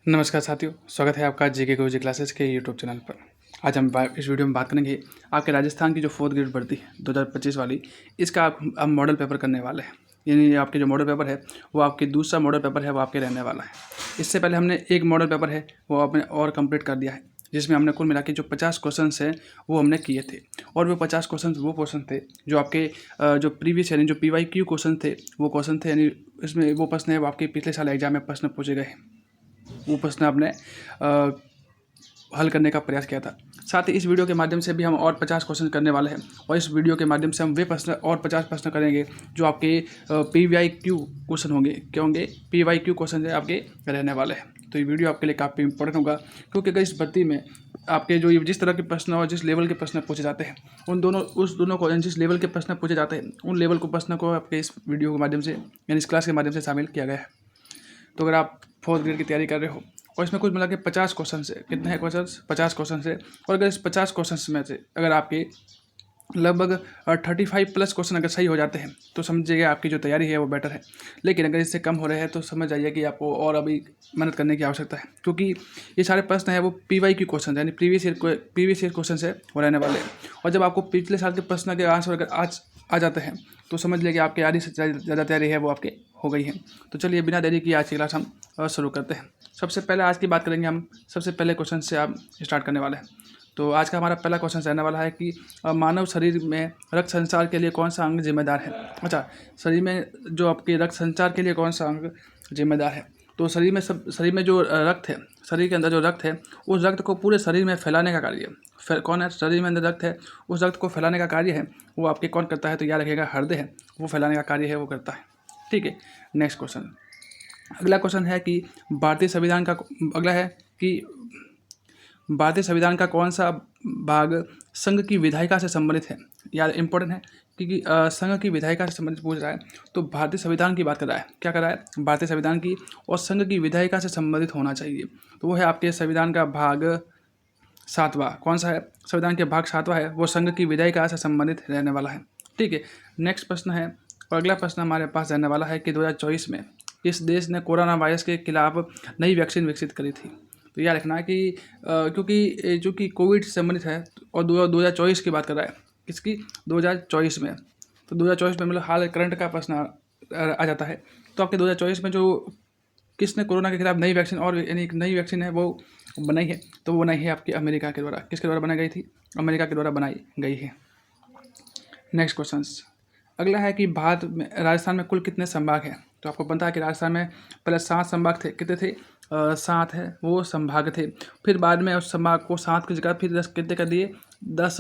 नमस्कार साथियों, स्वागत है आपका जेके गुरुजी क्लासेस के यूट्यूब चैनल पर। आज हम इस वीडियो में बात करेंगे आपके राजस्थान की जो 4th ग्रेड भर्ती है 2025 वाली, इसका आप मॉडल पेपर करने वाले हैं। यानी आपके जो मॉडल पेपर है वो आपके दूसरा मॉडल पेपर है वो आपके रहने वाला है। इससे पहले हमने एक मॉडल पेपर है वो आपने और कंप्लीट कर दिया है, जिसमें हमने कुल मिला के जो 50 क्वेश्चन है वो हमने किए थे। और वो 50 क्वेश्चन थे जो आपके जो प्रीवियस यानी जो PYQ क्वेश्चन थे वो क्वेश्चन थे, यानी इसमें वो प्रश्न है वो आपके पिछले साल एग्जाम में प्रश्न पूछे गए, वो प्रश्न आपने हल करने का प्रयास किया था। साथ ही इस वीडियो के माध्यम से भी हम और 50 क्वेश्चन करने वाले हैं, और इस वीडियो के माध्यम से हम वे प्रश्न और 50 प्रश्न करेंगे जो आपके PYQ क्वेश्चन होंगे। क्या होंगे? PYQ क्वेश्चन जो आपके रहने वाले हैं। तो ये वीडियो आपके लिए काफ़ी इंपॉर्टेंट होगा, क्योंकि अगर इस भर्ती में आपके जो जिस तरह के प्रश्न और जिस लेवल के प्रश्न पूछे जाते हैं उस दोनों को, जिस लेवल के प्रश्न पूछे जाते हैं उन लेवल को प्रश्न को आपके इस वीडियो के माध्यम से यानी इस क्लास के माध्यम से शामिल किया गया है। तो अगर आप 4th ग्रेड की तैयारी कर रहे हो और इसमें कुछ मिला के 50 क्वेश्चन है, कितने हैं क्वेश्चन? 50 क्वेश्चन है। और अगर इस 50 क्वेश्चन में से अगर आपके लगभग 35 प्लस क्वेश्चन अगर सही हो जाते हैं तो समझिएगा आपकी जो तैयारी है वो बेटर है। लेकिन अगर इससे कम हो रहे हैं तो समझ जाइए कि आपको और अभी मेहनत करने की आवश्यकता है, क्योंकि ये सारे प्रश्न है वो PYQ क्वेश्चन यानी प्रीवियस ईयर क्वेश्चन है वो रहने वाले हैं। और जब आपको पिछले साल के प्रश्न के आंसर अगर आज आ जाते हैं तो समझ लीजिए कि आपकी आधी से ज़्यादा तैयारी है वो आपके हो गई है। तो चलिए बिना देरी की आज की क्लास हम शुरू करते हैं। सबसे पहले आज की बात करेंगे हम, सबसे पहले क्वेश्चन से आप स्टार्ट करने वाले हैं। तो आज का हमारा पहला क्वेश्चन रहने वाला है कि मानव शरीर में रक्त संचार के लिए कौन सा अंग जिम्मेदार है? अच्छा, शरीर में जो आपके रक्त संचार के लिए कौन सा अंग जिम्मेदार है? तो शरीर में जो रक्त है, शरीर के अंदर जो रक्त है उस रक्त को पूरे शरीर में फैलाने का कार्य कौन है? शरीर में अंदर रक्त है, उस रक्त को फैलाने का कार्य है वो आपके कौन करता है? तो याद रखिएगा हृदय है, वो फैलाने का कार्य है वो करता है। ठीक है, नेक्स्ट क्वेश्चन। अगला क्वेश्चन है कि भारतीय संविधान का अगला है कि भारतीय संविधान का कौन सा भाग संघ की विधायिका से संबंधित है? यार इंपॉर्टेंट है, क्योंकि संघ की विधायिका से संबंधित पूछ रहा है तो भारतीय संविधान की बात कर रहा है। क्या कर रहा है? भारतीय संविधान की, और संघ की विधायिका से संबंधित होना चाहिए। तो वो है आपके संविधान का भाग 7वां। कौन सा है? संविधान के भाग 7वां है वो संघ की विधायिका से संबंधित रहने वाला है। ठीक है, नेक्स्ट प्रश्न है, और अगला प्रश्न हमारे पास रहने वाला है कि 2024 में इस देश ने कोरोना वायरस के खिलाफ नई वैक्सीन विकसित करी थी। तो याद रखना है कि क्योंकि जो कि कोविड से संबंधित है और 2024 की बात कर रहा है, किसकी? 2024 में। तो 2024 में मतलब हाल करंट का प्रश्न आ जाता है। तो आपके 2024 में जो किसने कोरोना के खिलाफ नई वैक्सीन, और यानी एक नई वैक्सीन है वो बनाई है, तो वो बनाई है आपकी अमेरिका के द्वारा। किसके द्वारा बनाई गई थी? अमेरिका के द्वारा बनाई गई है। नेक्स्ट क्वेश्चन अगला है कि भारत में राजस्थान में कुल कितने संभाग हैं? तो आपको पता है कि राजस्थान में पहले 7 संभाग थे। कितने थे? 7 है वो संभाग थे। फिर बाद में उस संभाग को 7 की जगह फिर 10 कितने कर दिए? 10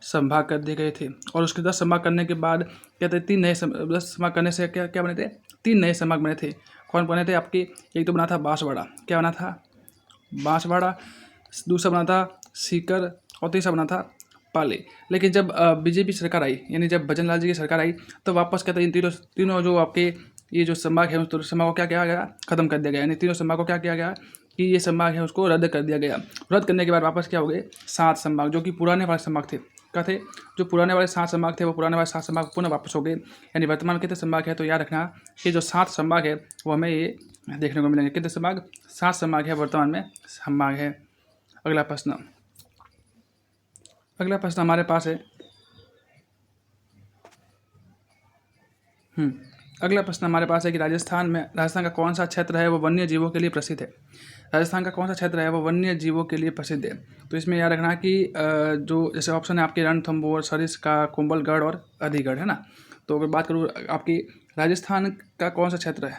संभाग कर दिए गए थे। और उसके 10 संभाग करने के बाद क्या थे? 10 संभाग करने से क्या क्या बने थे? 3 नए संभाग बने थे। कौन बने थे आपके? एक तो बना था बांसवाड़ा। क्या बना था? बांसवाड़ा। दूसरा बना था सीकर, और तीसरा बना था पाली। लेकिन जब बीजेपी सरकार आई, यानी जब भजन लाल जी की सरकार आई, तो वापस कहते हैं इन तीनों जो आपके ये जो संभाग है उस संभाग को क्या किया गया? खत्म कर दिया गया। यानी तीनों संभाग को क्या किया गया कि ये संभाग है उसको रद्द कर दिया गया। रद्द करने के बाद वापस क्या हो गए? 7 संभाग, जो कि पुराने वाले संभाग थे। क्या थे? जो पुराने वाले 7 संभाग थे वो पुराने वाले 7 संभाग पुनः वापस हो गए। यानी वर्तमान कितने संभाग है? तो याद रखना कि जो 7 संभाग है वो हमें ये देखने को मिलेंगे। कितने संभाग? 7 संभाग है वर्तमान में संभाग है। अगला प्रश्न हमारे पास है अगला प्रश्न हमारे पास है कि राजस्थान का कौन सा क्षेत्र है वो वन्य जीवों के लिए प्रसिद्ध है? राजस्थान का कौन सा क्षेत्र है वो वन्य जीवों के लिए प्रसिद्ध है? तो इसमें याद रखना कि जो जैसे ऑप्शन है आपके रणथंभौर, सरिस्का, कुंभलगढ़ और अधिगढ़, है ना। तो अगर बात करूँ आपकी राजस्थान का कौन सा क्षेत्र है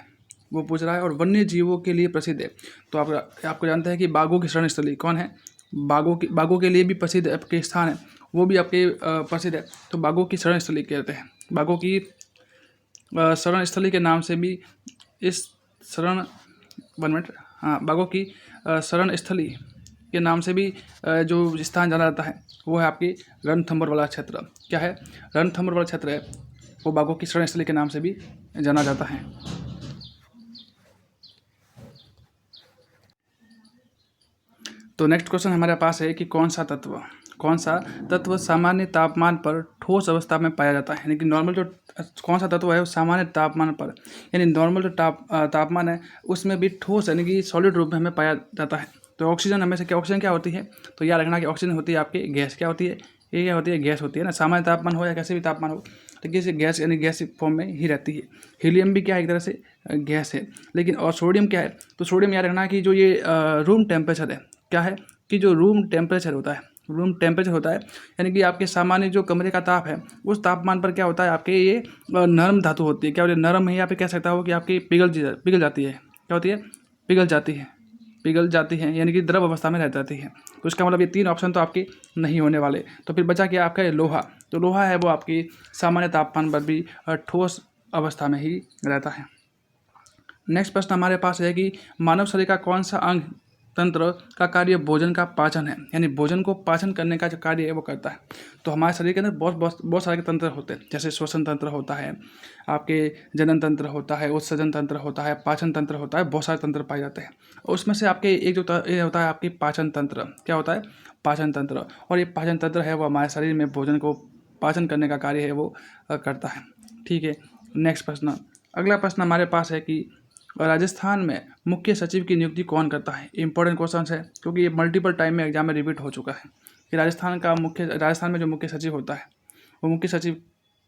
वो पूछ रहा है, और वन्य जीवों के लिए प्रसिद्ध है। तो आपको जानते हैं कि बाघों की शरण स्थली कौन है? बाघों के लिए भी प्रसिद्ध आपके स्थान है वो भी आपके प्रसिद्ध है। तो बाघों की शरण स्थली कहते हैं। बाघों की शरण स्थली के नाम से भी इस शरण 1 मिनट बाघों की शरण स्थली के नाम से भी जो स्थान जाना जाता है वो है आपकी रणथंभौर वाला क्षेत्र। क्या है? रणथंभौर वाला क्षेत्र है वो बाघों की शरण स्थली के नाम से भी जाना जाता है। तो नेक्स्ट क्वेश्चन हमारे पास है कि कौन कौन सा तत्व सामान्य तापमान पर ठोस अवस्था में पाया जाता है। यानी कि नॉर्मल जो कौन सा तत्व है वो सामान्य तापमान पर, यानी नॉर्मल जो तापमान है उसमें भी ठोस यानी कि सॉलिड रूप में हमें पाया जाता है। तो ऑक्सीजन हमें से क्या, ऑक्सीजन क्या होती है, तो याद रखना कि ऑक्सीजन होती है आपकी गैस। क्या होती है, ये क्या होती है, गैस होती है ना। सामान्य तापमान हो या कैसे भी तापमान हो, तो किसी गैस यानी गैस फॉर्म में ही रहती है। हीलियम भी क्या है, एक तरह से गैस है। लेकिन और सोडियम क्या है, तो सोडियम याद रखना कि जो ये रूम टेम्परेचर है, क्या है कि जो रूम टेम्परेचर होता है, रूम टेम्परेचर होता है यानी कि आपके सामान्य जो कमरे का ताप है उस तापमान पर क्या होता है आपके ये नरम धातु होती है। क्या होती है, नरम है, यहाँ पे कह सकता हो कि आपकी पिघल जाती है। क्या होती है, पिघल जाती है यानी कि द्रव अवस्था में रह जाती है। तो इसका मतलब ये 3 ऑप्शन तो आपके नहीं होने वाले। तो फिर बचा क्या आपका, लोहा। तो लोहा है वो आपकी सामान्य तापमान पर भी ठोस अवस्था में ही रहता है। नेक्स्ट प्रश्न हमारे पास है कि मानव शरीर का कौन सा अंग तंत्र का कार्य भोजन का पाचन है, यानी भोजन को पाचन करने का जो कार्य है वो करता है। तो हमारे शरीर के अंदर बहुत सारे तंत्र होते हैं, जैसे श्वसन तंत्र होता है, आपके जनन तंत्र होता है, उत्सर्जन तंत्र होता है, पाचन तंत्र होता है, बहुत सारे तंत्र पाए जाते हैं। और उसमें से आपके एक जो ये होता है आपकी पाचन तंत्र। क्या होता है, पाचन तंत्र। और ये पाचन तंत्र है वो हमारे शरीर में भोजन को पाचन करने का कार्य है वो करता है। ठीक है, नेक्स्ट प्रश्न, अगला प्रश्न हमारे पास है कि राजस्थान में मुख्य सचिव की नियुक्ति कौन करता है। इंपॉर्टेंट क्वेश्चन है क्योंकि ये मल्टीपल टाइम में एग्जाम में रिपीट हो चुका है कि राजस्थान में जो मुख्य सचिव होता है वो मुख्य सचिव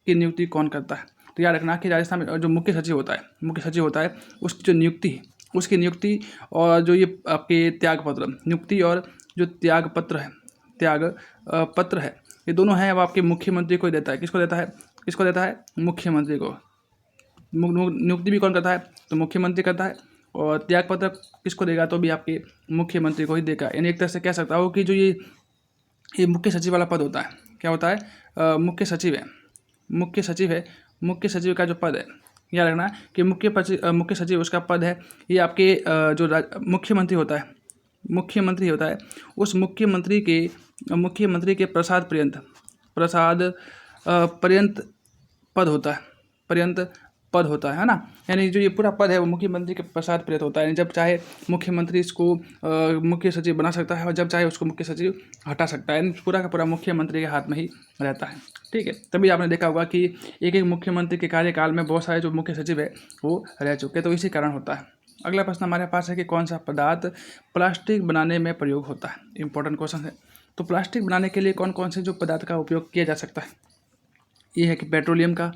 की नियुक्ति कौन करता है। तो याद रखना कि राजस्थान में जो मुख्य सचिव होता है उसकी जो नियुक्ति है, उसकी नियुक्ति और जो ये आपके त्यागपत्र नियुक्ति और जो त्याग पत्र है ये दोनों हैं वो आपके मुख्यमंत्री को देता है। किसको देता है, मुख्यमंत्री को। नियुक्ति भी कौन करता है, तो मुख्यमंत्री करता है। और त्यागपत्र किसको देगा, तो भी आपके मुख्यमंत्री को ही देगा। यानी एक तरह से कह सकता हो कि जो ये मुख्य सचिव वाला पद होता है, क्या होता है, मुख्य सचिव है। मुख्य सचिव का जो पद है, याद रखना कि मुख्य सचिव उसका पद है, ये आपके जो मुख्यमंत्री होता है उस मुख्यमंत्री के प्रसाद पर्यंत पद होता है ना। यानी जो ये पूरा पद है वो मुख्यमंत्री के प्रसाद पर्यंत होता है। जब चाहे मुख्यमंत्री इसको मुख्य सचिव बना सकता है और जब चाहे उसको मुख्य सचिव हटा सकता है। यानी पूरा का पूरा मुख्यमंत्री के हाथ में ही रहता है। ठीक है, तभी आपने देखा होगा कि एक मुख्यमंत्री के कार्यकाल में बहुत सारे जो मुख्य सचिव है वो रह चुके, तो इसी कारण होता है। अगला प्रश्न हमारे पास है कि कौन सा पदार्थ प्लास्टिक बनाने में प्रयोग होता है। इंपॉर्टेंट क्वेश्चन है। तो प्लास्टिक बनाने के लिए कौन कौन से जो पदार्थ का उपयोग किया जा सकता है। ये है कि पेट्रोलियम का,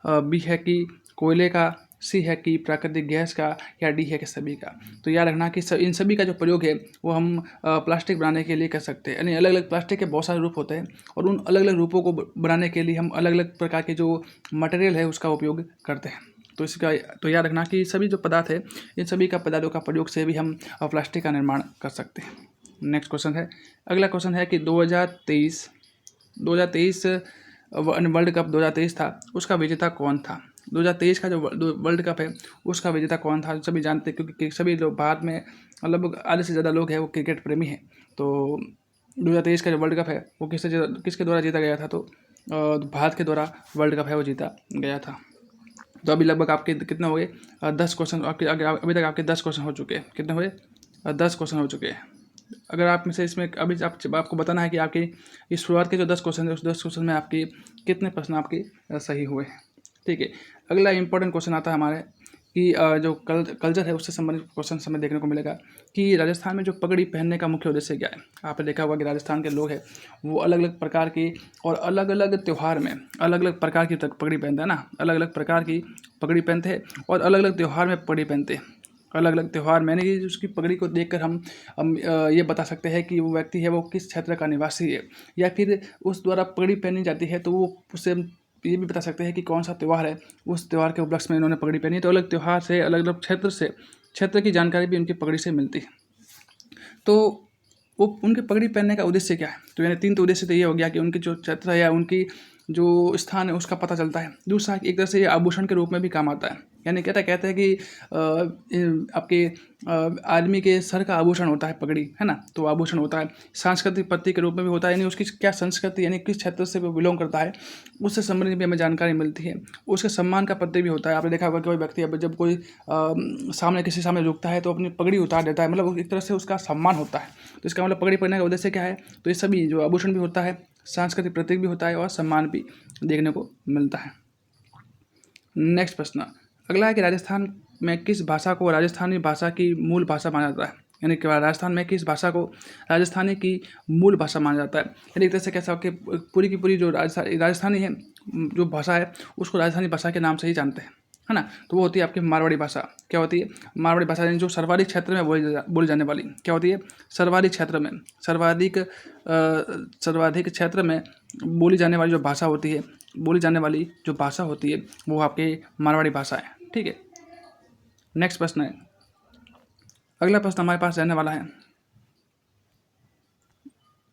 बी है कि कोयले का, सी है कि प्राकृतिक गैस का, या डी है कि सभी का। तो याद रखना कि इन सभी का जो प्रयोग है वो हम प्लास्टिक बनाने के लिए कर सकते हैं। यानी अलग अलग प्लास्टिक के बहुत सारे रूप होते हैं और उन अलग अलग रूपों को बनाने के लिए हम अलग अलग प्रकार के जो मटेरियल है उसका उपयोग करते हैं। तो याद रखना कि सभी जो पदार्थ है इन सभी का पदार्थों का प्रयोग से भी हम प्लास्टिक का निर्माण कर सकते हैं। नेक्स्ट क्वेश्चन है, अगला क्वेश्चन है कि 2023 वर्ल्ड कप 2023 था, उसका विजेता कौन था। 2023 का जो वर्ल्ड कप है उसका विजेता कौन था, सभी जानते हैं क्योंकि सभी लोग भारत में लगभग आधे से ज़्यादा लोग हैं वो क्रिकेट प्रेमी हैं। तो 2023 का जो वर्ल्ड कप है वो किसके द्वारा जीता गया था, तो भारत के द्वारा वर्ल्ड कप है वो जीता गया था। तो अभी लगभग आपके कितने हो गए, 10 क्वेश्चन आपके अभी तक आपके 10 क्वेश्चन हो चुके हैं। कितने हुए, 10 क्वेश्चन हो चुके हैं। अगर आप में से इसमें अभी आपको बताना है कि आपके इस शुरुआत के जो 10 क्वेश्चन है उस 10 क्वेश्चन में आपके कितने प्रश्न आपके सही हुए हैं। ठीक है, अगला इंपॉर्टेंट क्वेश्चन आता है हमारे कि जो कल्चर है उससे संबंधित क्वेश्चन हमें देखने को मिलेगा कि राजस्थान में जो पगड़ी पहनने का मुख्य उद्देश्य क्या है। आपने देखा होगा कि राजस्थान के लोग हैं वो अलग अलग प्रकार की और अलग अलग त्यौहार में अलग अलग प्रकार की पगड़ी पहनते हैं ना, अलग अलग प्रकार की पगड़ी पहनते हैं और अलग अलग त्यौहार में पगड़ी पहनते हैं। अलग अलग त्यौहार मैंने कि उसकी पगड़ी को देखकर हम ये बता सकते हैं कि वो व्यक्ति है वो किस क्षेत्र का निवासी है, या फिर उस द्वारा पगड़ी पहनी जाती है तो वो उससे ये भी बता सकते हैं कि कौन सा त्यौहार है, उस त्यौहार के उपलक्ष्य में इन्होंने पगड़ी पहनी है। तो अलग त्यौहार से अलग अलग क्षेत्र की जानकारी भी उनकी पगड़ी से मिलती है। तो वो उनकी पगड़ी पहनने का उद्देश्य क्या है, तो यानी 3 तो उद्देश्य तो ये हो गया कि उनकी जो क्षेत्र है या उनकी जो स्थान है उसका पता चलता है। दूसरा एक तरह से ये आभूषण के रूप में भी काम आता है। यानी कहते हैं कि आपके आदमी के सर का आभूषण होता है पगड़ी, है ना, तो आभूषण होता है, सांस्कृतिक प्रतीक के रूप में भी होता है, यानी उसकी क्या संस्कृति यानी किस क्षेत्र से वो बिलोंग करता है उससे संबंधित भी हमें जानकारी मिलती है। उसके सम्मान का प्रतीक भी होता है। आपने देखा होगा कि कोई व्यक्ति अब जब कोई सामने किसी सामने रुकता है तो अपनी पगड़ी उतार देता है, मतलब एक तरह से उसका सम्मान होता है। तो इसका मतलब पगड़ी पहनने का उद्देश्य क्या है, तो ये सभी जो आभूषण भी होता है, सांस्कृतिक प्रतीक भी होता है और सम्मान भी देखने को मिलता है। नेक्स्ट प्रश्न अगला है कि राजस्थान में किस भाषा को राजस्थानी भाषा की मूल भाषा माना जाता है, यानी कि राजस्थान में किस भाषा को राजस्थानी की मूल भाषा माना जाता है। यानी एक तरह से कैसा कि पूरी की पूरी जो राजस्थानी है जो भाषा है उसको राजस्थानी भाषा के नाम से ही जानते हैं, है ना। तो वो होती है आपकी मारवाड़ी भाषा। क्या होती है मारवाड़ी भाषा, यानी जो सर्वाधिक क्षेत्र में बोली जाने वाली, क्या होती है सर्वाधिक क्षेत्र में सर्वाधिक क्षेत्र में बोली जाने वाली जो भाषा होती है, बोली जाने वाली जो भाषा होती है वो आपके मारवाड़ी भाषा है। ठीक है, नेक्स्ट प्रश्न है, अगला प्रश्न हमारे पास रहने वाला है,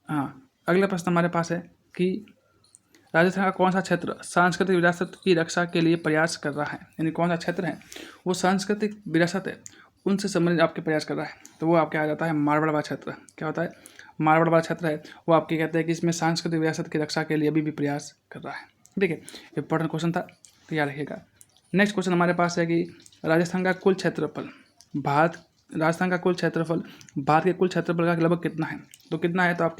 हाँ अगला प्रश्न हमारे पास है कि राजस्थान का कौन सा क्षेत्र सांस्कृतिक विरासत की रक्षा के लिए प्रयास कर रहा है, यानी कौन सा क्षेत्र है वो सांस्कृतिक विरासत है उनसे संबंधित आपके प्रयास कर रहा है, तो वो आपके आ जाता है मारवाड़ क्षेत्र। क्या होता है मारवाड़ क्षेत्र है वो आपके कहते हैं कि इसमें सांस्कृतिक विरासत की रक्षा के लिए अभी भी प्रयास कर रहा है। ठीक है, इंपॉर्टेंट क्वेश्चन था, तो याद रखिएगा। नेक्स्ट क्वेश्चन हमारे पास है कि राजस्थान का कुल क्षेत्रफल भारत के कुल क्षेत्रफल का लगभग कितना है, तो कितना है, तो आप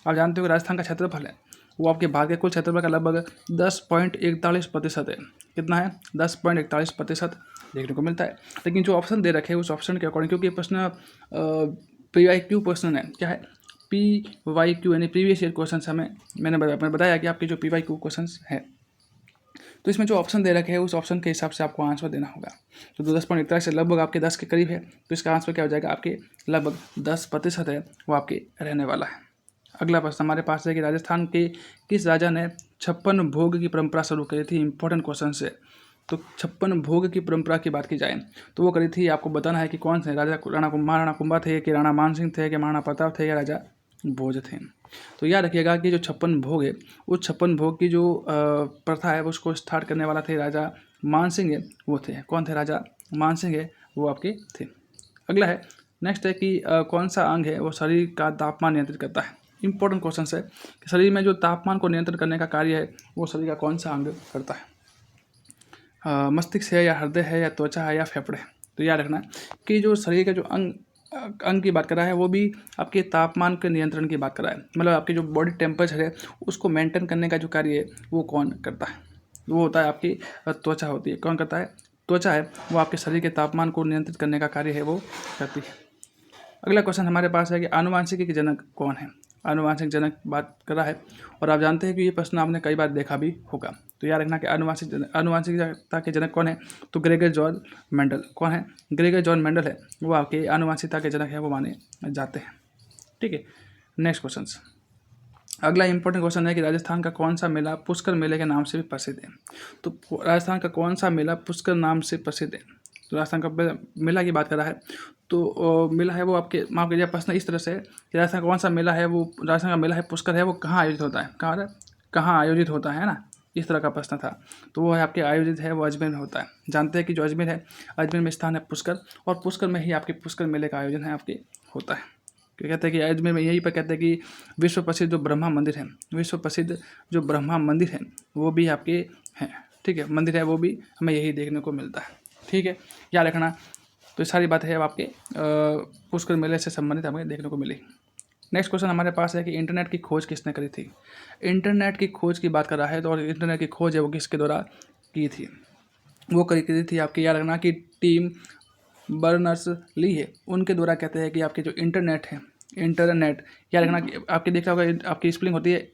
जानते हो कि राजस्थान का क्षेत्रफल है वो आपके भारत के कुल क्षेत्रफल का लगभग 10.41% है। कितना है 10.41% देखने को मिलता है। लेकिन जो ऑप्शन दे रखे हैं उस ऑप्शन के अकॉर्डिंग, क्योंकि प्रश्न PYQ क्वेश्चन है, क्या है PYQ यानी प्रीवियस ईयर क्वेश्चन हमें मैंने बताया कि आपके जो PYQ क्वेश्चन है तो इसमें जो ऑप्शन दे रखे हैं उस ऑप्शन के हिसाब से आपको आंसर देना होगा। तो 10.41 से लगभग आपके 10 के करीब है, तो इसका आंसर क्या हो जाएगा आपके लगभग 10% है वो आपके रहने वाला है। अगला प्रश्न हमारे पास है कि राजस्थान के किस राजा ने 56 भोग की परंपरा शुरू करी थी। इंपॉर्टेंट क्वेश्चन है। तो 56 भोग की परंपरा की बात की जाए तो वो करी थी, आपको बताना है कि कौन से राजा, महाराणा कुंभा थे कि राणा मानसिंह थे कि महाराणा प्रताप थे या राजा भोज थे। तो याद रखिएगा कि जो 56 भोग है उस 56 भोग की जो प्रथा है उसको स्टार्ट करने वाला थे राजा मानसिंह है, वो थे। कौन थे राजा मानसिंह है वो आपके थे। अगला है नेक्स्ट है कि कौन सा अंग है वो शरीर का तापमान नियंत्रित करता है। इंपॉर्टेंट क्वेश्चन है कि शरीर में जो तापमान को नियंत्रित करने का कार्य है वो शरीर का कौन सा अंग करता है। मस्तिष्क है या हृदय है या त्वचा है या फेफड़े। तो याद रखना कि जो शरीर का जो अंग की बात कर रहा है वो भी आपके तापमान के नियंत्रण की बात कर रहा है, मतलब आपकी जो बॉडी टेम्परेचर है उसको मेंटेन करने का जो कार्य है वो कौन करता है, वो होता है आपकी त्वचा होती है। कौन करता है, त्वचा है वो आपके शरीर के तापमान को नियंत्रित करने का कार्य है वो करती है। अगला क्वेश्चन हमारे पास है कि आनुवांशिकी के जनक कौन है। आनुवांशिक जनक बात कर रहा है और आप जानते हैं कि ये प्रश्न आपने कई बार देखा भी होगा। तो याद रखना कि आनुवांशिकता के जनक कौन है, तो ग्रेगर जॉन मेंडल। कौन है, ग्रेगर जॉन मेंडल है वो आपके आनुवांशिकता के जनक है वो माने जाते हैं। ठीक है, नेक्स्ट क्वेश्चन। अगला इंपॉर्टेंट क्वेश्चन है कि राजस्थान का कौन सा मेला पुष्कर मेले के नाम से भी प्रसिद्ध है। तो राजस्थान का कौन सा मेला पुष्कर नाम से प्रसिद्ध है। तो राजस्थान का मेला की बात कर रहा है तो मेला है वो आपके, माफ कीजिए प्रश्न इस तरह से कि राजस्थान का कौन सा मेला है, वो राजस्थान का मेला है पुष्कर है वो कहाँ आयोजित होता है, कहाँ आयोजित होता है ना, इस तरह का प्रश्न था। तो वो है आपके आयोजित है वो अजमेर में होता है। जानते हैं कि जो अजमेर है, अजमेर में स्थान है पुष्कर और पुष्कर में ही आपके पुष्कर मेले का आयोजन है आपके होता है। क्या कहते हैं कि अजमेर में यहीं पर कहते हैं कि विश्व प्रसिद्ध जो ब्रह्मा मंदिर है, विश्व प्रसिद्ध जो ब्रह्मा मंदिर है वो भी आपके हैं। ठीक है, मंदिर है वो भी हमें यही देखने को मिलता है। ठीक है, याद रखना। तो ये सारी बातें है आपके पुष्कर मेले से संबंधित हमें देखने को मिली। नेक्स्ट क्वेश्चन हमारे पास है कि इंटरनेट की खोज किसने करी थी। इंटरनेट की खोज की बात कर रहा है तो और इंटरनेट की खोज है वो किसके द्वारा की थी, वो करी थी आपकी, याद रखना कि टीम बर्नर्स ली है उनके द्वारा। कहते हैं कि आपके जो इंटरनेट है, इंटरनेट याद रखना कि आपके देखा होगा आपकी स्पेलिंग होती है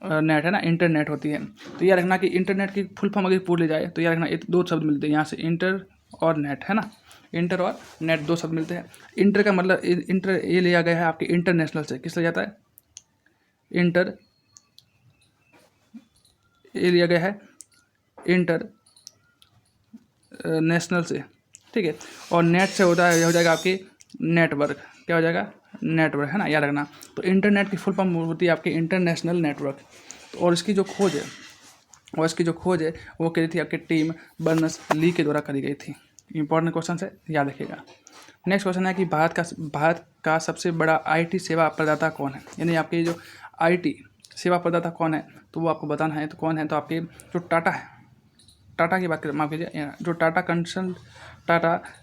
नेट है ना, इंटरनेट होती है। तो याद रखना कि इंटरनेट की फुल फॉर्म अगर पूछ ली जाए तो याद रखना दो शब्द मिलते हैं यहाँ से, इंटर और नेट, है ना, इंटर और नेट दो शब्द मिलते हैं। इंटर का मतलब इंटर ये लिया गया है आपके इंटरनेशनल से, किस लिया जाता है, इंटर ये लिया गया है इंटर नेशनल से। ठीक है, और नेट से होता है, हो जाएगा आपकी नेटवर्क। क्या हो जाएगा, नेटवर्क, है ना, याद रखना। तो इंटरनेट की फुल फॉर्म होती है आपकी इंटरनेशनल नेटवर्क। तो और इसकी जो खोज है और इसकी जो खोज है वो करी थी आपकी टीम बर्नस ली के द्वारा करी गई थी। इंपॉर्टेंट क्वेश्चन है, याद रखिएगा। नेक्स्ट क्वेश्चन है कि भारत का सबसे बड़ा आईटी सेवा प्रदाता कौन है, यानी आपके जो आईटी सेवा प्रदाता कौन है तो वो आपको बताना है। तो कौन है, तो आपके जो टाटा है, टाटा की बात करें, माफ कीजिए, जो टाटा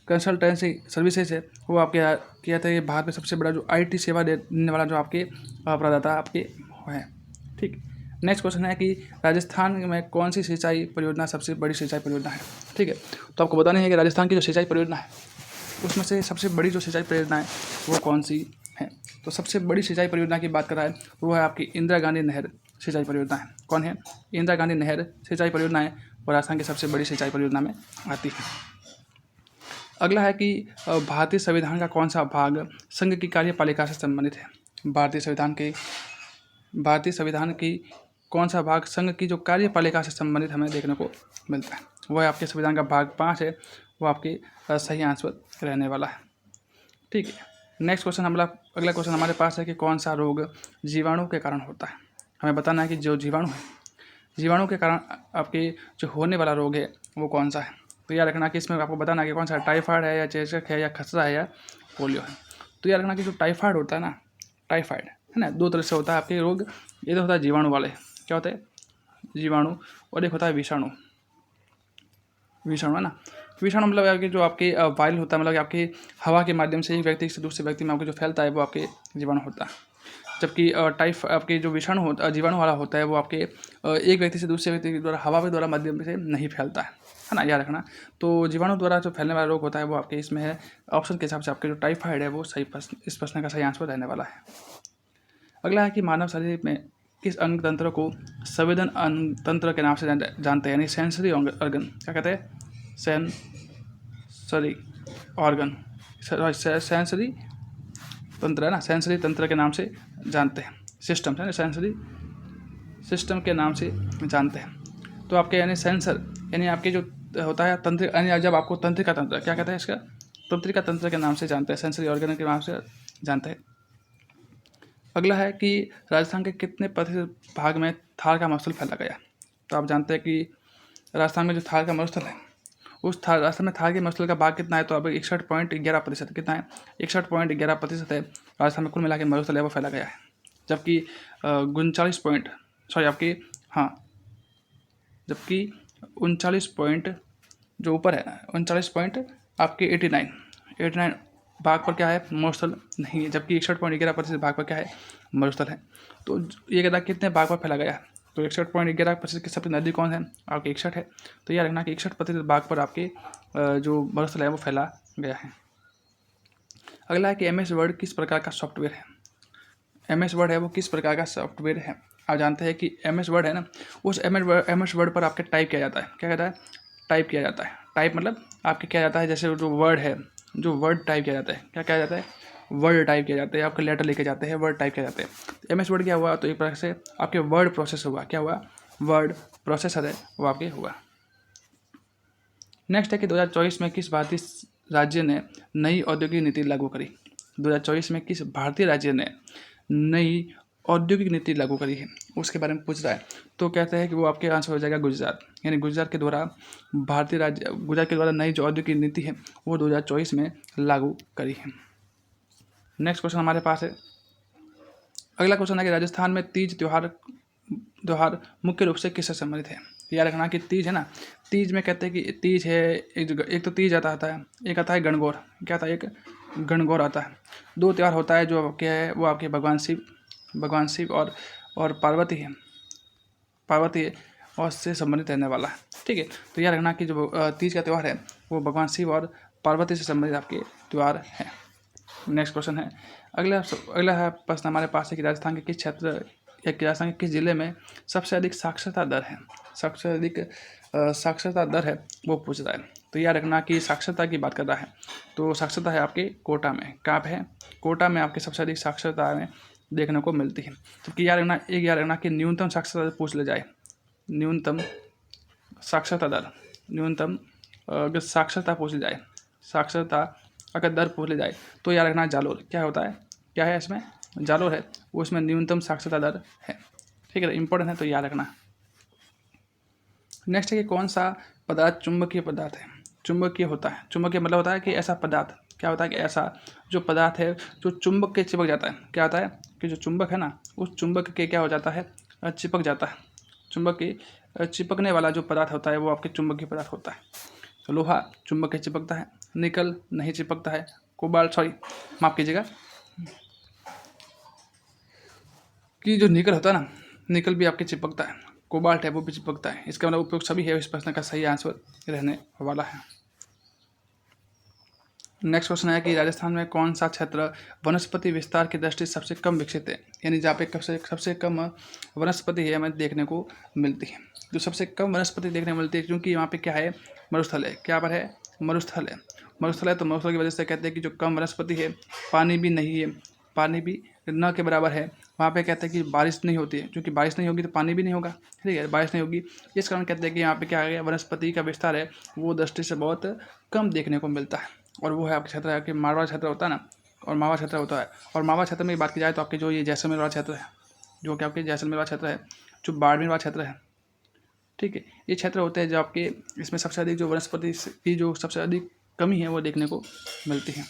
कंसल्टेंसी सर्विसेज है वो आपके क्या था, ये भारत में सबसे बड़ा जो आईटी सेवा देने वाला जो आपके प्रदाता आपके है। ठीक। नेक्स्ट क्वेश्चन है कि राजस्थान में कौन सी सिंचाई परियोजना सबसे बड़ी सिंचाई परियोजना है। ठीक है, तो आपको बताना है कि राजस्थान की जो सिंचाई परियोजना है उसमें से सबसे बड़ी जो सिंचाई परियोजना है वो कौन सी है। तो सबसे बड़ी सिंचाई परियोजना की बात कर रहा है तो वो है आपकी इंदिरा गांधी नहर सिंचाई परियोजना है। कौन है, इंदिरा गांधी नहर सिंचाई परियोजना है, और राजस्थान की सबसे बड़ी सिंचाई परियोजना में आती है। अगला है कि भारतीय संविधान का कौन सा भाग संघ की कार्यपालिका से संबंधित है। भारतीय संविधान की कौन सा भाग संघ की जो कार्यपालिका से संबंधित हमें देखने को मिलता है, वो है आपके संविधान का भाग 5 है, वो आपके सही आंसर रहने वाला है। ठीक है। नेक्स्ट क्वेश्चन अगला क्वेश्चन हमारे पास है कि कौन सा रोग जीवाणु के कारण होता है। हमें बताना है कि जो जीवाणु के कारण आपके जो होने वाला रोग है वो कौन सा है। तो याद रखना कि इसमें आपको बताना है कि कौन सा टाइफाइड है या चेचक है या खसरा है या पोलियो है। तो याद रखना कि जो टाइफाइड होता है ना, टाइफाइड है ना, 2 तरह से होता है आपके रोग। ये तो होता है जीवाणु वाले, क्या होता है, जीवाणु, और एक होता है विषाणु है ना। विषाणु मतलब आपके जो आपके वायरल होता है, मतलब आपके हवा के माध्यम से एक व्यक्ति से दूसरे व्यक्ति में आपको जो फैलता है वो आपके जीवाणु होता है। जबकि आपके जो जीवाणु वाला होता है वो आपके एक व्यक्ति से दूसरे व्यक्ति के द्वारा हवा के द्वारा माध्यम से नहीं फैलता है ना, याद रखना। तो जीवाणु द्वारा जो फैलने वाला रोग होता है वो आपके इसमें है ऑप्शन के हिसाब से आपके जो टाइफाइड है वो सही प्रश्न, इस प्रश्न का सही आंसर रहने वाला है। अगला है कि मानव शरीर में किस अंग तंत्र को संवेदन अंग तंत्र के नाम से जानते हैं, यानी सेंसरी ऑर्गन, क्या कहते हैं, सेंसरी ऑर्गन, सेंसरी तंत्र है ना, सेंसरी तंत्र के नाम से जानते हैं, सिस्टम है ना, सेंसरी सिस्टम के नाम से जानते हैं। तो आपके यानी सेंसर यानी आपके जो होता है तंत्र, यानी जब आपको तंत्रिका तंत्र, क्या कहते हैं इसका, तंत्रिका तंत्र के नाम से जानते हैं, सेंसरी ऑर्गन के नाम से जानते हैं। अगला है कि राजस्थान के कितने प्रतिशत भाग में थार का मरुस्थल फैला गया। तो आप जानते हैं कि राजस्थान में जो थार का मरुस्थल है उस राजस्थान में थार के मरुस्थल का भाग कितना है, तो अब 61.11% कितना है, 61.11% है राजस्थान में कुल मिला के मरुस्थल है वो फैला गया है। जबकि 39 पॉइंट जो ऊपर है 39 पॉइंट आपके 89 भाग पर क्या है, मरुस्थल नहीं है, जबकि 61.11% भाग पर क्या है, मरुस्थल है। तो ये कहता है कितने भाग पर फैला गया है, तो 61.11% की सबसे नदी कौन है, आपके 61 है। तो यह रखना कि 61% भाग पर आपके जो मरुस्थल है वो फैला गया है। अगला है कि MS वर्ड किस प्रकार का सॉफ्टवेयर है। MS वर्ड है वो किस प्रकार का सॉफ्टवेयर है। आप जानते हैं कि MS वर्ड है ना, उस MS वर्ड पर आपके टाइप किया जाता है, क्या कहता है, टाइप किया जाता है। टाइप मतलब आपके क्या जाता है, जैसे जो वर्ड है, जो वर्ड टाइप किया जाता है, क्या किया जाता है, वर्ड टाइप किया जाता है, आपके लेटर लेके जाते हैं, वर्ड टाइप किया जाते हैं। MS वर्ड क्या हुआ, तो एक प्रकार से आपके वर्ड प्रोसेस हुआ, क्या हुआ, वर्ड प्रोसेसर है वो आपके हुआ। नेक्स्ट है कि 2024 में किस भारतीय राज्य ने नई औद्योगिक नीति लागू करी। 2024 में किस भारतीय राज्य ने नई औद्योगिक नीति लागू करी है, उसके बारे में पूछ रहा है। तो कहते हैं कि वो आपके आंसर हो जाएगा गुजरात, यानी गुजरात के द्वारा गुजरात के द्वारा नई जो औद्योगिक नीति है वो 2024 में लागू करी है। नेक्स्ट क्वेश्चन हमारे पास है, अगला क्वेश्चन है कि राजस्थान में तीज त्यौहार मुख्य रूप से किससे संबंधित है। याद रखना कि तीज है ना, तीज में कहते हैं कि तीज है एक तो तीज आता है, एक आता है गणगौर, क्या आता है, एक गणगौर आता है। 2 त्यौहार होता है जो क्या है, वो आपके भगवान शिव और पार्वती है और से संबंधित रहने वाला है। ठीक है, तो याद रखना कि जो तीज का त्यौहार है वो भगवान शिव और पार्वती से संबंधित आपके त्यौहार हैं। नेक्स्ट क्वेश्चन है, अगला है प्रश्न हमारे पास है कि राजस्थान के किस क्षेत्र या राजस्थान के किस जिले में सबसे अधिक साक्षरता दर है, सबसे अधिक साक्षरता दर है वो पूछ रहा है। तो याद रखना कि साक्षरता की बात कर रहा है, तो साक्षरता है आपके कोटा में, कहाँ पे है, कोटा में आपके सबसे अधिक साक्षरता में देखने को मिलती है। जबकि याद रखना कि न्यूनतम साक्षरता दर पूछ ले जाए, न्यूनतम साक्षरता दर, न्यूनतम अगर साक्षरता पूछ ले जाए, साक्षरता अगर दर पूछ ले जाए तो याद रखना जालोर, क्या होता है, क्या है इसमें, जालोर है वो, इसमें न्यूनतम साक्षरता दर है। ठीक है, इंपॉर्टेंट है तो याद रखना। नेक्स्ट है कि कौन सा पदार्थ चुंबकीय पदार्थ है। चुंबकीय होता है, चुंबकीय मतलब होता है कि ऐसा पदार्थ, क्या होता है कि ऐसा जो पदार्थ है जो चुंबक के चिपक जाता है। क्या होता है कि जो चुंबक है ना, उस चुंबक के क्या हो जाता है, चिपक जाता है। चुंबक के चिपकने वाला जो पदार्थ होता है वो आपके चुंबकीय पदार्थ होता है। तो लोहा चुंबक के चिपकता है, निकल नहीं चिपकता है, कोबाल्ट सॉरी माफ़ कीजिएगा कि जो निकल होता है ना, निकल भी आपके चिपकता है, कोबाल्ट है वो भी चिपकता है। इसका मतलब उपयोग सभी है। इस प्रश्न का सही आंसर रहने वाला है। नेक्स्ट क्वेश्चन है कि राजस्थान में कौन सा क्षेत्र वनस्पति विस्तार की दृष्टि से सबसे कम विकसित है, यानी जहाँ पे सबसे कम वनस्पति है हमें देखने को मिलती है। जो सबसे कम वनस्पति देखने को मिलती है क्योंकि यहाँ पे क्या है, मरुस्थल है। क्या पर है, मरुस्थल है। मरुस्थल है तो मरुस्थल की वजह से कहते हैं कि जो कम वनस्पति है, पानी भी नहीं है, पानी भी न के बराबर है, वहाँ पे कहते हैं कि बारिश नहीं होती है। क्योंकि बारिश नहीं होगी तो पानी भी नहीं होगा, ठीक है, बारिश नहीं होगी। इस कारण कहते हैं कि यहाँ पे क्या है, वनस्पति का विस्तार है वो दृष्टि से बहुत कम देखने को मिलता है। और वो है आपके क्षेत्र है कि मारवाड़ क्षेत्र होता है ना, और मावा क्षेत्र होता है। और मावा क्षेत्र में बात की जाए तो आपके जो ये जैसलमेर वाला क्षेत्र है, जो कि आपके जैसलमेर वाला क्षेत्र है, जो बाड़मेर वाला क्षेत्र है, ठीक है, ये क्षेत्र होते हैं जो आपके, इसमें सबसे अधिक जो वनस्पति की जो सबसे अधिक कमी है वो देखने को मिलती है।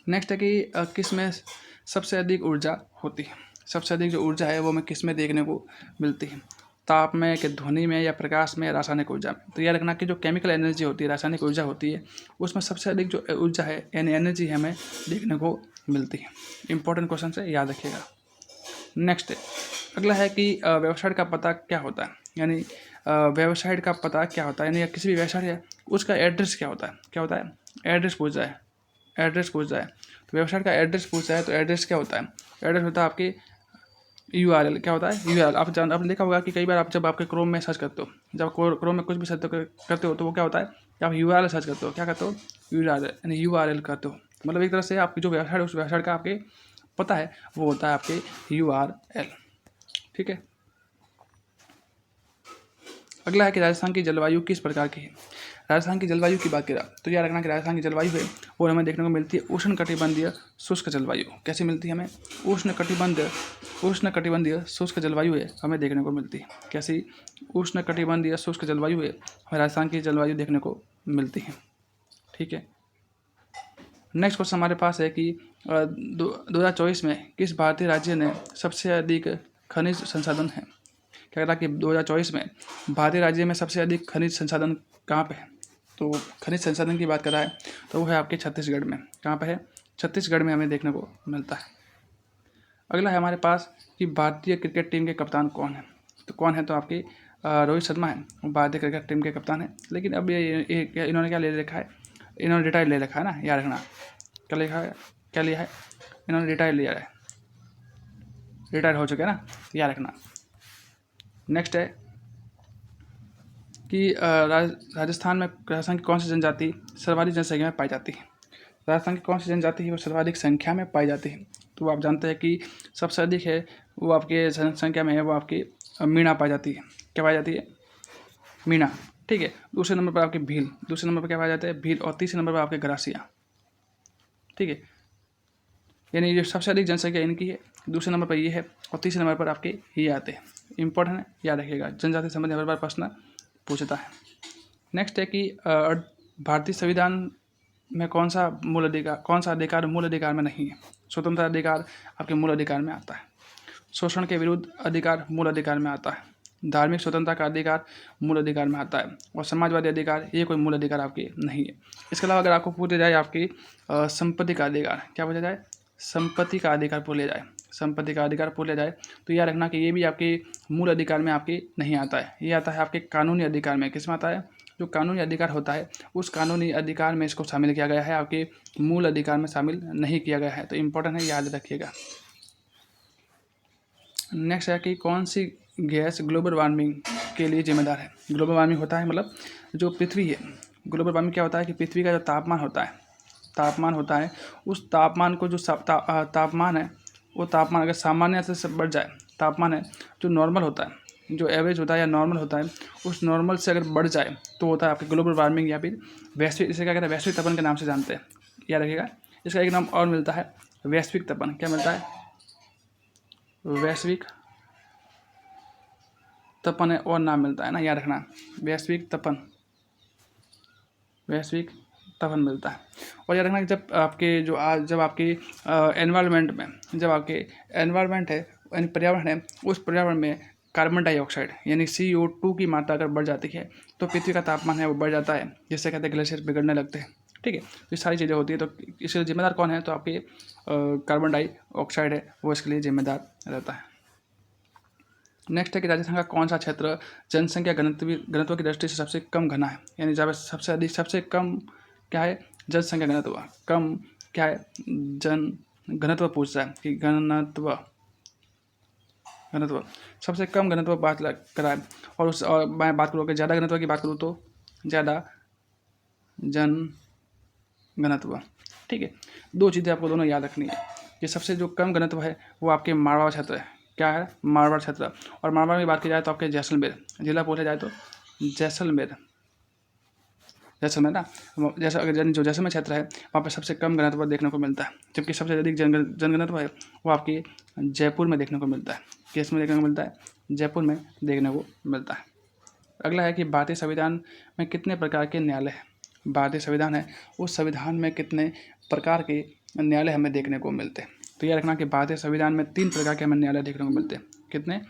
नेक्स्ट है कि किस में सबसे अधिक ऊर्जा होती है। सबसे अधिक जो ऊर्जा है वो हमें किस में देखने को मिलती है, ताप में, कि ध्वनि में, या प्रकाश में, या रासायनिक ऊर्जा में। तो याद रखना कि जो केमिकल एनर्जी होती है, रासायनिक ऊर्जा होती है, उसमें सबसे अधिक जो ऊर्जा है यानी एनर्जी हमें देखने को मिलती है। इंपॉर्टेंट क्वेश्चन है, याद रखिएगा। नेक्स्ट अगला है कि वेबसाइट का पता क्या होता है, यानी वेबसाइट का पता क्या होता है, यानी किसी भी वेबसाइट है उसका एड्रेस क्या होता है। क्या होता है, एड्रेस पूछ जाए, एड्रेस पूछ जाए तो वेबसाइट का एड्रेस पूछ जाए तो एड्रेस क्या होता है, एड्रेस होता है आपकी URL। क्या होता है URL, आपने देखा होगा कि कई बार आप जब आपके क्रोम में सर्च करते हो, जब क्रोम में कुछ भी सर्च करते हो तो वो क्या होता है कि आप URL सर्च करते हो। क्या करते हो, URL यानी URL करते हो। मतलब एक तरह से आपकी जो वेबसाइट है उस वेबसाइट का आपके पता है वो होता है आपके URL, ठीक है। अगला है कि राजस्थान की जलवायु किस प्रकार की है। राजस्थान की जलवायु की बात करें तो याद रखना कि राजस्थान की जलवायु है और हमें देखने को मिलती है उष्णकटिबंधीय शुष्क जलवायु। कैसी मिलती है हमें, उष्णकटिबंधीय शुष्क जलवायु है हमें देखने को मिलती है। कैसी, उष्णकटिबंधीय शुष्क जलवायु है हमें राजस्थान की जलवायु देखने को मिलती है, ठीक है। नेक्स्ट क्वेश्चन हमारे पास है कि 2024 में किस भारतीय राज्य ने सबसे अधिक खनिज संसाधन है। क्या कहता है कि 2024 में भारतीय राज्य में सबसे अधिक खनिज संसाधन कहाँ पे है। तो खनिज संसाधन की बात कर रहा है तो वो है आपके छत्तीसगढ़ में। कहाँ पे है, छत्तीसगढ़ में हमें देखने को मिलता है। अगला है हमारे पास कि भारतीय क्रिकेट टीम के कप्तान कौन है। तो कौन है, तो आपके रोहित शर्मा है, वो भारतीय क्रिकेट टीम के कप्तान है। लेकिन अब ये इन्होंने क्या ले रखा है, इन्होंने रिटायर ले रखा है ना, याद रखना। क्या लिखा है, क्या लिया है, इन्होंने रिटायर लिया है, रिटायर हो चुके हैं ना, याद रखना। नेक्स्ट है कि राजस्थान की कौन सी जनजाति सर्वाधिक जनसंख्या में पाई जाती है। राजस्थान की कौन सी जनजाति है वो सर्वाधिक संख्या में पाई जाती है। तो आप जानते हैं कि सबसे अधिक है वो आपके जनसंख्या में है वो आपकी मीणा पाई जाती है। क्या पाई जाती है, मीणा, ठीक है। दूसरे नंबर पर आपके भील, दूसरे नंबर पर क्या पाया जाता है, भील। और तीसरे नंबर पर आपके गरासिया, ठीक है। यानी जो सबसे अधिक जनसंख्या इनकी है, दूसरे नंबर पर ये है, और तीसरे नंबर पर आपके ये आते हैं। इंपॉर्टेंट है, याद रखिएगा, जनजाति संबंधी हर बार प्रश्न पूछता है। नेक्स्ट है कि भारतीय संविधान में कौन सा अधिकार मूल अधिकार में नहीं है। स्वतंत्र अधिकार आपके मूल अधिकार में आता है। शोषण के विरुद्ध अधिकार मूल अधिकार में आता है। धार्मिक स्वतंत्रता का अधिकार मूल अधिकार में आता है। और समाजवादी अधिकार ये कोई मूल अधिकार आपके नहीं है। इसके अलावा अगर आपको पूछा जाए आपकी संपत्ति का अधिकार, क्या पूछा जाए, संपत्ति का अधिकार पूछ लिया जाए, संपत्ति का अधिकार पूछ लिया जाए तो याद रखना कि ये भी आपके मूल अधिकार में आपके नहीं आता है। ये आता है आपके कानूनी अधिकार में। किस में आता है, जो कानूनी अधिकार होता है उस कानूनी अधिकार में इसको शामिल किया गया है, आपके मूल अधिकार में शामिल नहीं किया गया है। तो इम्पोर्टेंट है, याद रखिएगा। नेक्स्ट है कि कौन सी गैस ग्लोबल वार्मिंग के लिए जिम्मेदार है। ग्लोबल वार्मिंग होता है मतलब जो पृथ्वी है, ग्लोबल वार्मिंग क्या होता है कि पृथ्वी का जो तापमान होता है उस तापमान को जो तापमान है वो तापमान अगर सामान्य से बढ़ जाए, तापमान है जो नॉर्मल होता है, जो एवरेज होता है या नॉर्मल होता है, उस नॉर्मल से अगर बढ़ जाए तो होता है आपके ग्लोबल वार्मिंग या फिर वैश्विक, इसे क्या कहते हैं, वैश्विक तपन के नाम से जानते हैं। याद रखिएगा, इसका एक नाम और मिलता है वैश्विक तपन। क्या मिलता है, वैश्विक तपन है और नाम मिलता है ना, याद रखना, वैश्विक तपन, वैश्विक तपन मिलता है। और याद रखना कि जब आपके एनवायरनमेंट में, जब आपके एनवायरनमेंट है यानी पर्यावरण है, उस पर्यावरण में कार्बन डाइऑक्साइड यानी CO2 की मात्रा अगर बढ़ जाती है तो पृथ्वी का तापमान है वो बढ़ जाता है, जिससे कहते हैं ग्लेशियर पिघलने लगते हैं। ठीक है, तो ये सारी चीज़ें होती है। तो इसके लिए जिम्मेदार कौन है? तो आपके कार्बन डाइऑक्साइड है वो इसके लिए जिम्मेदार रहता है। नेक्स्ट है कि राजस्थान का कौन सा क्षेत्र जनसंख्या घनत्व की दृष्टि से सबसे कम घना है, यानी जब सबसे कम क्या है? जनसंख्या घनत्व कम क्या है? जन घनत्व पूछ रहा है कि घनत्व सबसे कम घनत्व बात कराए। और मैं बात करूँ कि ज़्यादा घनत्व की बात करूँ तो ज़्यादा जन घनत्व। ठीक है, दो चीज़ें आपको दोनों याद रखनी है कि सबसे जो कम घनत्व है वो आपके मारवाड़ क्षेत्र है। क्या है? मारवाड़ क्षेत्र। और मारवाड़ में बात की जाए तो आपके जैसलमेर जिला पूछा जाए तो जैसलमेर ना, जैसा अगर जो जैसलमेर क्षेत्र है वहाँ पर सबसे कम घनत्व देखने को मिलता है, जबकि सबसे अधिक जनघनत्व है वो आपके जयपुर में देखने को मिलता है। किस में देखने को मिलता है? जयपुर में देखने को मिलता है। अगला है कि भारतीय संविधान में कितने प्रकार के न्यायालय हैं? भारतीय संविधान है उस संविधान में कितने प्रकार के न्यायालय हमें देखने को मिलते हैं? तो यह रखना कि भारतीय संविधान में 3 प्रकार के हमें न्यायालय देखने को मिलते हैं। कितने?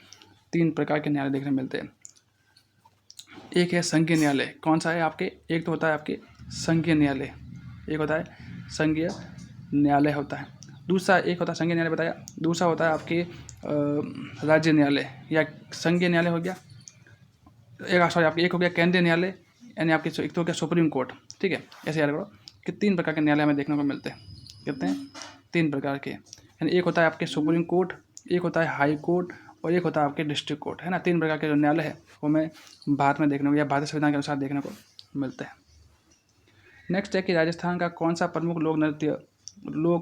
3 प्रकार के न्यायालय देखने को मिलते हैं। एक है संघीय न्यायालय। कौन सा है आपके? एक तो होता है आपके संघीय न्यायालय, एक होता है संघीय न्यायालय होता है। दूसरा एक होता है संघीय न्यायालय बताया, दूसरा होता है आपके राज्य न्यायालय या संघीय न्यायालय हो गया, आपके एक हो गया केंद्रीय न्यायालय, यानी आपके एक तो हो गया सुप्रीम कोर्ट। ठीक है, ऐसे याद करो कि 3 प्रकार के न्यायालय हमें देखने को मिलते हैं। कितने? 3 प्रकार के, यानी एक होता है आपके सुप्रीम कोर्ट, एक होता है हाई कोर्ट और एक होता है आपके डिस्ट्रिक्ट कोर्ट, है ना। 3 प्रकार के जो न्यायालय है वो हमें भारत में देखने को या भारतीय संविधान के अनुसार देखने को मिलते हैं। नेक्स्ट है कि राजस्थान का कौन सा प्रमुख लोक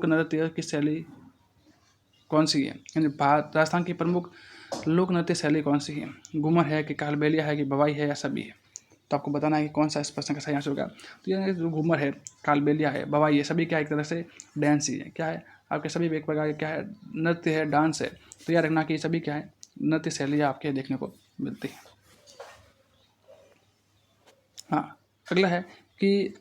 नृत्य की शैली कौन सी है, यानी राजस्थान की प्रमुख लोक नृत्य शैली कौन सी है? घूमर है कि कालबेलिया है कि भवाई है या सभी है? तो आपको बताना है कि कौन सा इस प्रश्न का सही आंसर होगा। तो ये जो घूमर है, कालबेलिया है, भवाई है, सभी क्या एक तरह से डांस ही है। क्या है? आपके सभी एक प्रकार के क्या है? नृत्य है, डांस है। तो याद रखना कि सभी क्या है? नृत्य शैलियाँ आपके देखने को मिलती है। हाँ, अगला है कि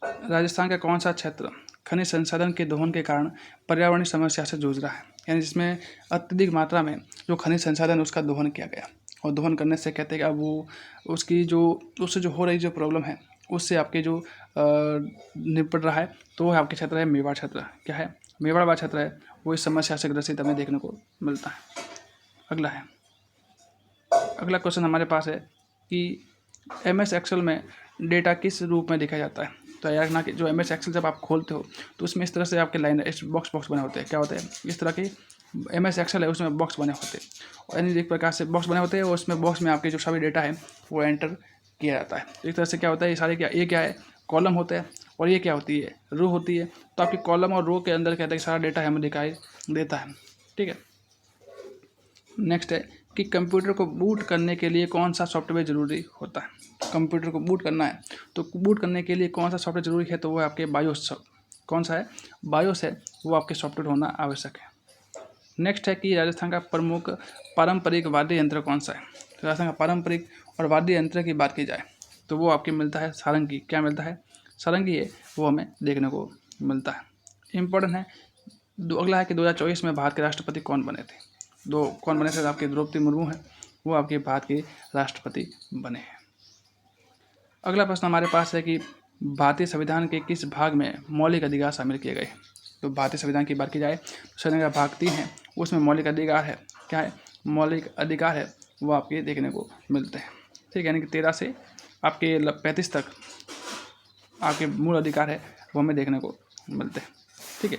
राजस्थान का कौन सा क्षेत्र खनिज संसाधन के दोहन के कारण पर्यावरणीय समस्या से जूझ रहा है, यानी जिसमें अत्यधिक मात्रा में जो खनिज संसाधन उसका दोहन किया गया, और दोहन करने से कहते हैं कि अब वो उससे जो हो रही जो प्रॉब्लम है उससे आपके जो निपट रहा है, तो वो आपके क्षेत्र है मेवाड़ क्षेत्र। क्या है? मेवाड़ क्षेत्र है वो इस समस्या से ग्रसित हमें देखने को मिलता है। अगला क्वेश्चन हमारे पास है कि MS एक्सेल में डेटा किस रूप में दिखाया जाता है? तो याद रखना कि जो MS एक्सेल जब आप खोलते हो तो उसमें इस तरह से आपके लाइन इस बॉक्स बने होते हैं। क्या होते हैं? इस तरह के MS एक्सेल है उसमें बॉक्स बने होते हैं, यानी एक प्रकार से बॉक्स बने होते हैं और उसमें बॉक्स में आपके जो सभी डेटा है वो एंटर किया जाता है। तो एक तरह से क्या होता है, ये सारे ये क्या है? कॉलम होते हैं, और ये क्या होती है? रो होती है। तो आपकी कॉलम और रो के अंदर कहते हैं कि सारा डेटा हमें दिखाई देता है। ठीक है, नेक्स्ट है कि कंप्यूटर को बूट करने के लिए कौन सा सॉफ्टवेयर ज़रूरी होता है? कंप्यूटर को बूट करना है तो बूट करने के लिए कौन सा सॉफ्टवेयर ज़रूरी है? तो वो आपके बायोस। कौन सा है? बायोस है, वो आपके सॉफ्टवेयर होना आवश्यक है। नेक्स्ट है कि राजस्थान का प्रमुख पारंपरिक वाद्य यंत्र कौन सा है? तो राजस्थान का पारंपरिक और वाद्य यंत्र की बात की जाए तो वो आपके मिलता है सारंगी। क्या मिलता है? सारंगी है, वो हमें देखने को मिलता है। इम्पोर्टेंट है। अगला है कि 2024 में भारत के राष्ट्रपति कौन बने थे? कौन बने थे? आपके द्रौपदी मुर्मू है, वो आपके भारत के राष्ट्रपति बने हैं। अगला प्रश्न हमारे पास है कि भारतीय संविधान के किस भाग में मौलिक अधिकार शामिल किए गए? तो भारतीय संविधान की बात की जाए तो संविधान का भाग 3 है, उसमें मौलिक अधिकार है। क्या है? मौलिक अधिकार है, वो आपके देखने को मिलते हैं। ठीक है, यानी कि 13 से आपके 35 तक आपके मूल अधिकार है वो हमें देखने को मिलते हैं। ठीक है,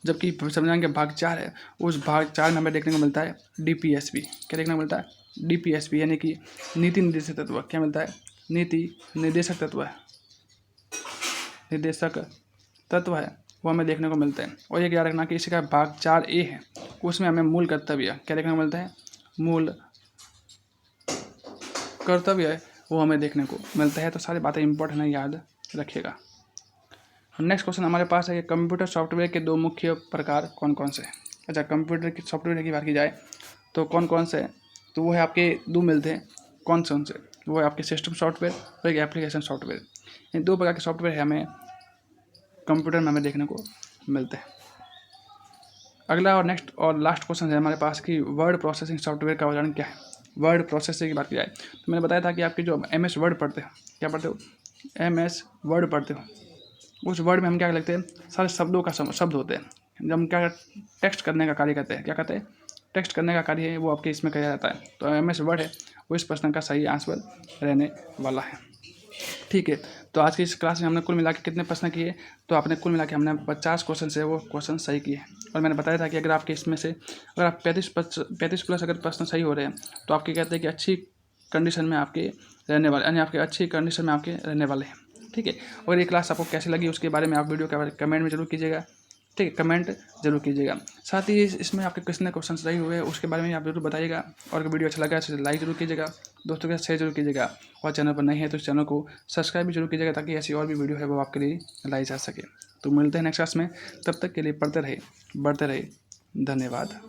जबकि संविधान के भाग 4 है, उस भाग 4 में हमें देखने को मिलता है DPSP। क्या देखने को मिलता है? DPSP, यानी कि नीति निर्देशक तत्व। क्या मिलता है? नीति निर्देशक तत्व है, निर्देशक तत्व है, वो हमें देखने को मिलते हैं। और ये याद रखना कि इसका भाग 4A है, उसमें हमें मूल कर्तव्य क्या देखने को मिलता है? मूल कर्तव्य है, वो हमें देखने को मिलता है। तो सारी बातें इंपॉर्टेंट है, याद रखिएगा। नेक्स्ट क्वेश्चन हमारे पास है कि कंप्यूटर सॉफ्टवेयर के 2 मुख्य प्रकार कौन कौन से हैं? अच्छा, कंप्यूटर की सॉफ्टवेयर की बात की जाए तो कौन कौन से तो वो है आपके दो मिलते हैं। कौन से? वो है आपके सिस्टम सॉफ्टवेयर और एक एप्लीकेशन सॉफ्टवेयर। इन दो प्रकार के सॉफ्टवेयर हमें कंप्यूटर में हमें देखने को मिलते हैं। अगला और नेक्स्ट और लास्ट क्वेश्चन है हमारे पास कि वर्ड प्रोसेसिंग सॉफ्टवेयर का उदाहरण क्या है। वर्ड प्रोसेसिंग की बात की जाए तो मैंने बताया था कि आपकी जो MS वर्ड पढ़ते हो, क्या पढ़ते हो? MS वर्ड पढ़ते हो। उस वर्ड में हम क्या लिखते हैं? सारे शब्दों का शब्द होते हैं। जब हम क्या टेक्स्ट करने का कार्य करते हैं, क्या कहते हैं? टेक्स्ट करने का कार्य है वो आपके इसमें किया जाता है। तो MS वर्ड है वो इस प्रश्न का सही आंसर रहने वाला है। ठीक है, तो आज की इस क्लास में हमने कुल मिला के कितने प्रश्न किए? तो आपने कुल मिला के हमने 50 क्वेश्चन से वो क्वेश्चन सही किए। और मैंने बताया था कि अगर आपके इसमें से अगर आप 35 प्लस अगर प्रश्न सही हो रहे हैं तो आपके कहते हैं कि अच्छी कंडीशन में आपके रहने वाले, यानी आपके अच्छी कंडीशन में आपके रहने वाले हैं। ठीक है, और ये क्लास आपको कैसी लगी उसके बारे में आप वीडियो के कमेंट में जरूर कीजिएगा। ठीक है, कमेंट जरूर कीजिएगा। साथ ही इसमें आपके कितने क्वेश्चन सही हुए उसके बारे में आप जरूर बताइएगा। और अगर वीडियो अच्छा लगा तो लाइक जरूर कीजिएगा, दोस्तों के साथ शेयर जरूर कीजिएगा। और चैनल पर नहीं है तो इस चैनल को सब्सक्राइब भी जरूर कीजिएगा ताकि ऐसी और भी वीडियो है वो आपके लिए लाई जा सके। तो मिलते हैं नेक्स्ट क्लास में, तब तक के लिए पढ़ते रहे, बढ़ते रहे। धन्यवाद।